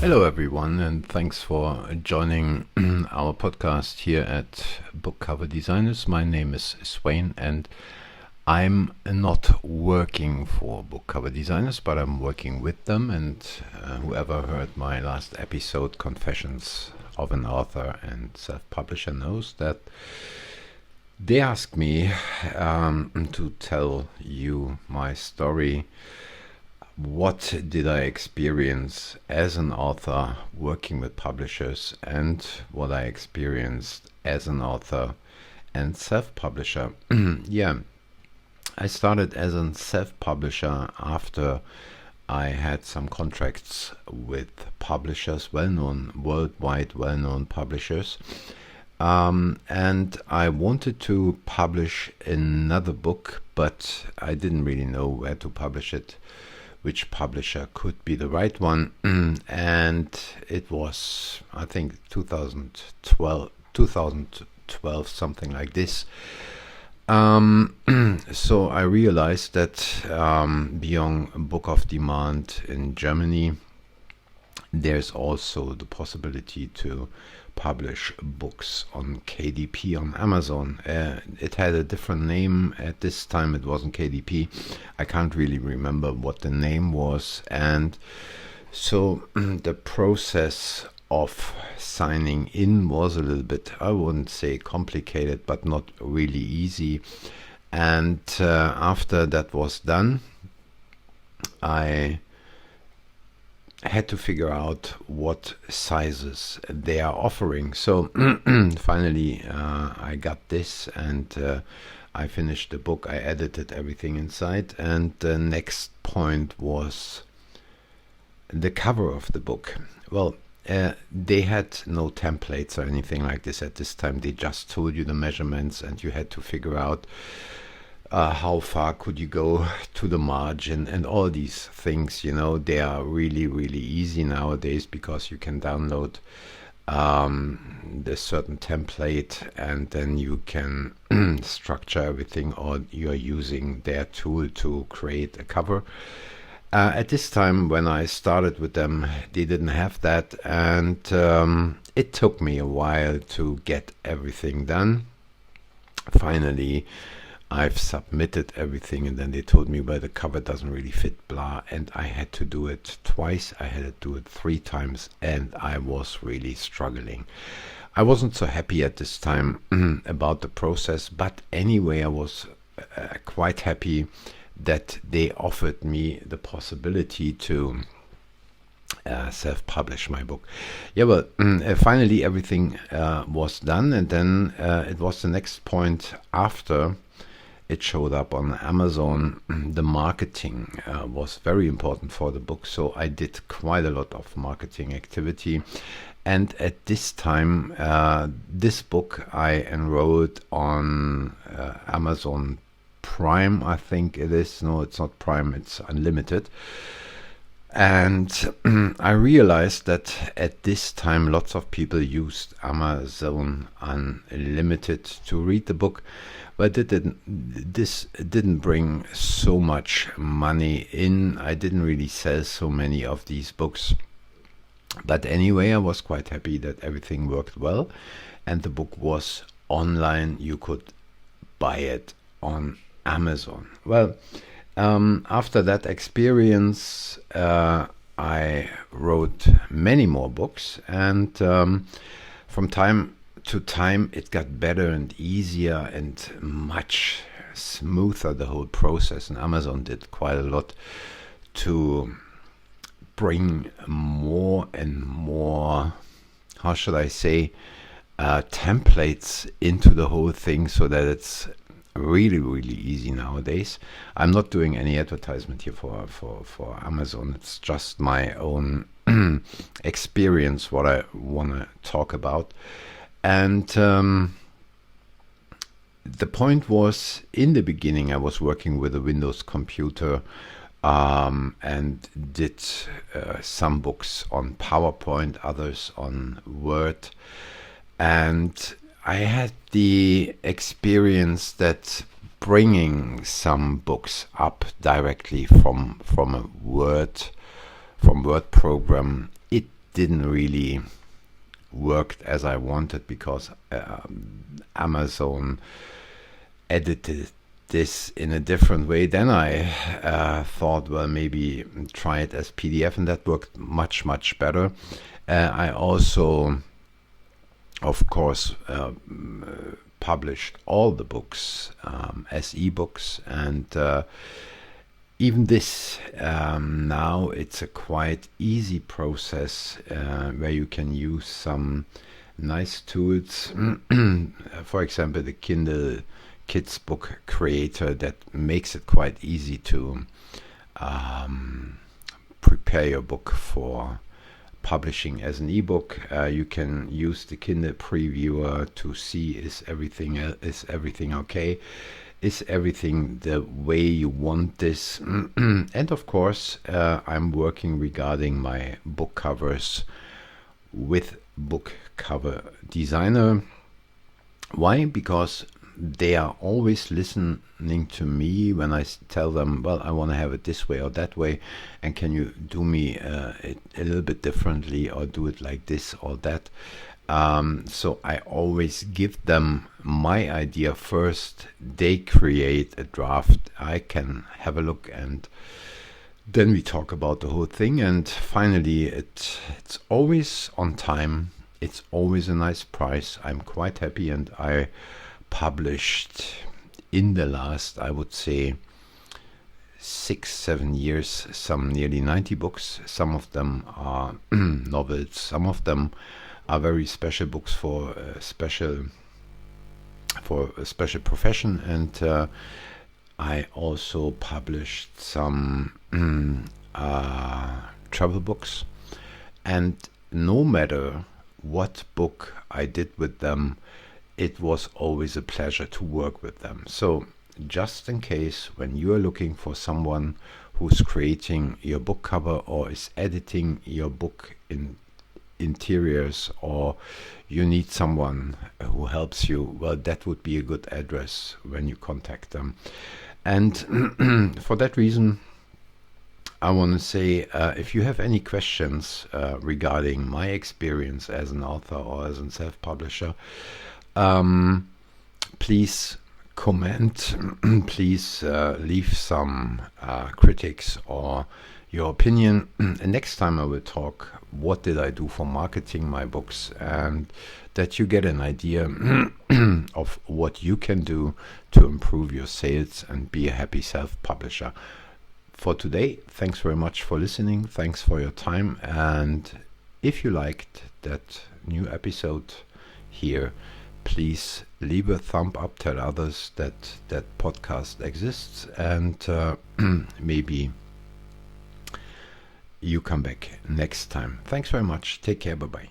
Hello, everyone, and thanks for joining our podcast here at Buchcover-Designers. My name is Swain, and I'm not working for Buchcover-Designers, but I'm working with them. And whoever heard my last episode, Confessions of an Author and Self-Publisher, knows that they asked me to tell you my story. What did I experience as an author working with publishers, and what I experienced as an author and self-publisher? Yeah, I started as a self-publisher after I had some contracts with publishers, worldwide well-known publishers. And I wanted to publish another book, but I didn't really know where to publish it, which publisher could be the right one. And it was, I think, 2012, something like this. So I realized that beyond Book of Demand in Germany, there's also the possibility to publish books on KDP on Amazon. It had a different name at this time. It wasn't KDP. I can't really remember what the name was. And so the process of signing in was a little bit, I wouldn't say complicated, but not really easy. And after that was done, I had to figure out what sizes they are offering. So finally I got this, and I finished the book. I edited everything inside, and the next point was the cover of the book. Well, they had no templates or anything like this at this time. They just told you the measurements, and you had to figure out how far could you go to the margin and all these things. They are really, really easy nowadays because you can download the certain template, and then you can structure everything, or you're using their tool to create a cover. At this time, when I started with them, they didn't have that, and it took me a while to get everything done. Finally, I've submitted everything, and then they told me, well, the cover doesn't really fit, blah, and I had to do it twice. I had to do it 3 times, and I was really struggling. I wasn't so happy at this time about the process, but anyway, I was quite happy that they offered me the possibility to self-publish my book. Yeah, well, finally everything was done, and then it was the next point after it showed up on Amazon. The marketing was very important for the book, so I did quite a lot of marketing activity. And at this time, this book I enrolled on Amazon Prime, I think it is. No, it's not Prime, it's Unlimited. And I realized that at this time lots of people used Amazon Unlimited to read the book, but this didn't bring so much money in. I didn't really sell so many of these books. But anyway, I was quite happy that everything worked well, and the book was online. You could buy it on Amazon. Well, after that experience, I wrote many more books, and from time to time it got better and easier and much smoother, the whole process. And Amazon did quite a lot to bring more and more, how should I say, templates into the whole thing, so that it's really, really easy nowadays. I'm not doing any advertisement here for Amazon. It's just my own experience, what I want to talk about. And the point was, in the beginning I was working with a Windows computer, and did some books on PowerPoint, others on Word. And I had the experience that bringing some books up directly from a Word program, it didn't really worked as I wanted, because Amazon edited this in a different way. Then I thought, well, maybe try it as PDF, and that worked much, much better. I also, of course, published all the books as ebooks, and even this, now it's a quite easy process where you can use some nice tools. For example, the Kindle Kids Book Creator, that makes it quite easy to prepare your book for publishing as an ebook. You can use the Kindle Previewer to see is everything okay, is everything the way you want this. And of course, I'm working regarding my book covers with Buchcover-Designer. Why? Because they are always listening to me when I tell them, well, I want to have it this way or that way, and can you do me it a little bit differently, or do it like this or that. So I always give them my idea first. They create a draft, I can have a look, and then we talk about the whole thing. And finally, it's always on time, it's always a nice price. I'm quite happy, and I published in the last, I would say, 6-7 years, some nearly 90 books. Some of them are novels, some of them are very special books for a special profession, and I also published some travel books. And no matter what book I did with them, it was always a pleasure to work with them. So just in case, when you are looking for someone who's creating your book cover or is editing your book in interiors, or you need someone who helps you, well, that would be a good address when you contact them. And for that reason, I want to say, if you have any questions regarding my experience as an author or as a self-publisher, please comment, please leave some critics or your opinion. And next time I will talk what did I do for marketing my books, and that you get an idea of what you can do to improve your sales and be a happy self-publisher. For today, thanks very much for listening, thanks for your time, and if you liked that new episode here, please leave a thumb up, tell others that that podcast exists, and maybe you come back next time. Thanks very much. Take care. Bye-bye.